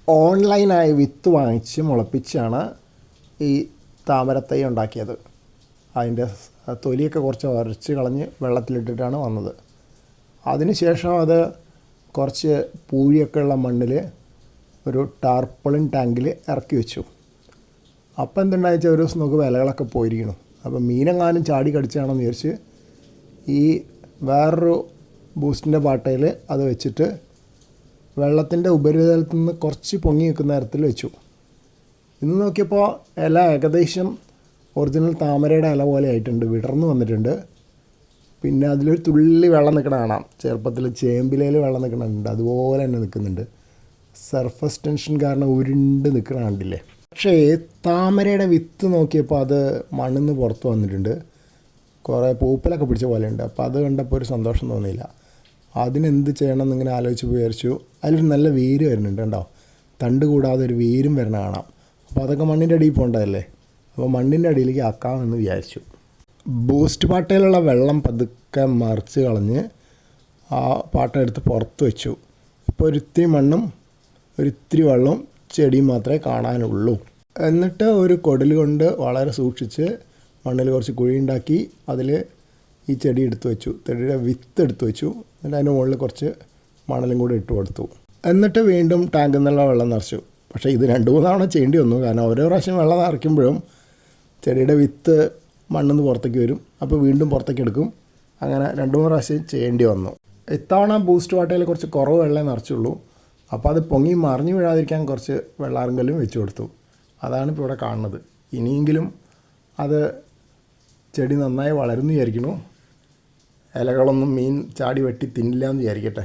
ഓൺലൈനായി വിത്ത് വാങ്ങിച്ച് മുളപ്പിച്ചാണ് ഈ താമരത്തൈ ഉണ്ടാക്കിയത്. അതിൻ്റെ തൊലിയൊക്കെ കുറച്ച് ഉരച്ച് കളഞ്ഞ് വെള്ളത്തിലിട്ടിട്ടാണ് വന്നത്. അതിനുശേഷം അത് കുറച്ച് പൂഴിയൊക്കെ ഉള്ള മണ്ണിൽ ഒരു ടാർപ്പൊളിൻ ടാങ്കിൽ ഇറക്കി വെച്ചു. അപ്പം എന്തുണ്ടായിച്ചാൽ ഒരു ദിവസം നോക്കുമ്പോൾ ഇലകളൊക്കെ പോയിരിക്കണം. അപ്പോൾ മീനെങ്ങാനും ചാടി കടിച്ചാണെന്ന് വിചാരിച്ച് ഈ വേറൊരു ബൂസ്റ്റിൻ്റെ പാട്ടയിൽ അത് വെച്ചിട്ട് വെള്ളത്തിൻ്റെ ഉപരിതലത്തിൽ നിന്ന് കുറച്ച് പൊങ്ങി നിൽക്കുന്ന തരത്തിൽ വെച്ചു. ഇന്ന് നോക്കിയപ്പോൾ ഇല ഏകദേശം ഒറിജിനൽ താമരയുടെ ഇല പോലെ ആയിട്ടുണ്ട്, വിടർന്ന് വന്നിട്ടുണ്ട്. പിന്നെ അതിലൊരു തുള്ളി വെള്ളം നിൽക്കണ കാണാം. ചെറുപ്പത്തിൽ ചേമ്പിലയിൽ വെള്ളം നിൽക്കണുണ്ട്, അതുപോലെ തന്നെ നിൽക്കുന്നുണ്ട്. സർഫസ് ടെൻഷൻ കാരണം ഉരുണ്ട് നിൽക്കണ കണ്ടില്ലേ. പക്ഷേ താമരയുടെ വിത്ത് നോക്കിയപ്പോൾ അത് മണ്ണിൽ നിന്ന് പുറത്ത് വന്നിട്ടുണ്ട്, കുറേ പൂപ്പലൊക്കെ പിടിച്ച പോലെ ഉണ്ട്. അപ്പോൾ അത് കണ്ടപ്പോൾ ഒരു സന്തോഷം തോന്നിയില്ല. അതിനെന്ത് ചെയ്യണം എന്നിങ്ങനെ ആലോചിച്ച് വിചാരിച്ചു. അതിലൊരു നല്ല വേര് വരുന്നുണ്ട് കേട്ടോ, തണ്ട് കൂടാതെ ഒരു വേരും വരണ കാണാം. അപ്പോൾ അതൊക്കെ മണ്ണിൻ്റെ അടിയിൽ പോകേണ്ടതല്ലേ, അപ്പോൾ മണ്ണിൻ്റെ അടിയിലേക്ക് ആക്കാമെന്ന് വിചാരിച്ചു. ബൂസ്റ്റ് പാട്ടയിലുള്ള വെള്ളം പതുക്കെ മറിച്ച് കളഞ്ഞ് ആ പാട്ട എടുത്ത് പുറത്ത് വെച്ചു. ഇപ്പോൾ ഒരിത്തിരി മണ്ണും ഒരിത്തിരി വെള്ളവും ചെടിയും മാത്രമേ കാണാനുള്ളൂ. എന്നിട്ട് ഒരു കുടൽ കൊണ്ട് വളരെ സൂക്ഷിച്ച് മണ്ണിൽ കുറച്ച് കുഴി ഉണ്ടാക്കി അതിൽ ഈ ചെടി എടുത്തു വെച്ചു, ചെടിയുടെ വിത്ത് എടുത്തു വെച്ചു. എന്നിട്ട് അതിൻ്റെ മുകളിൽ കുറച്ച് മണലും കൂടി ഇട്ട് കൊടുത്തു. എന്നിട്ട് വീണ്ടും ടാങ്കിൽ നിന്നുള്ള വെള്ളം നിറച്ചു. പക്ഷേ ഇത് 2-3 തവണ ചെയ്യേണ്ടി വന്നു, കാരണം ഓരോ പ്രാവശ്യം വെള്ളം നിറയ്ക്കുമ്പോഴും ചെടിയുടെ വിത്ത് മണ്ണിൽ നിന്ന് പുറത്തേക്ക് വരും, അപ്പോൾ വീണ്ടും പുറത്തേക്ക് എടുക്കും. അങ്ങനെ 2-3 പ്രാവശ്യം ചെയ്യേണ്ടി വന്നു. ഇത്തവണ ബൂസ്റ്റ് വാട്ടയിൽ കുറച്ച് കുറവ് വെള്ളമേ നിറച്ചുള്ളൂ. അപ്പോൾ അത് പൊങ്ങി മറിഞ്ഞു വീഴാതിരിക്കാൻ കുറച്ച് വെള്ളാറുങ്കല്ലും വെച്ച് കൊടുത്തു. അതാണ് ഇപ്പോൾ ഇവിടെ കാണുന്നത്. ഇനിയെങ്കിലും അത് ചെടി നന്നായി വളരുന്നു വിചാരിക്കുന്നു. ഇലകളൊന്നും മീൻ ചാടി വെട്ടി തിന്നില്ല എന്ന് വിചാരിക്കട്ടെ.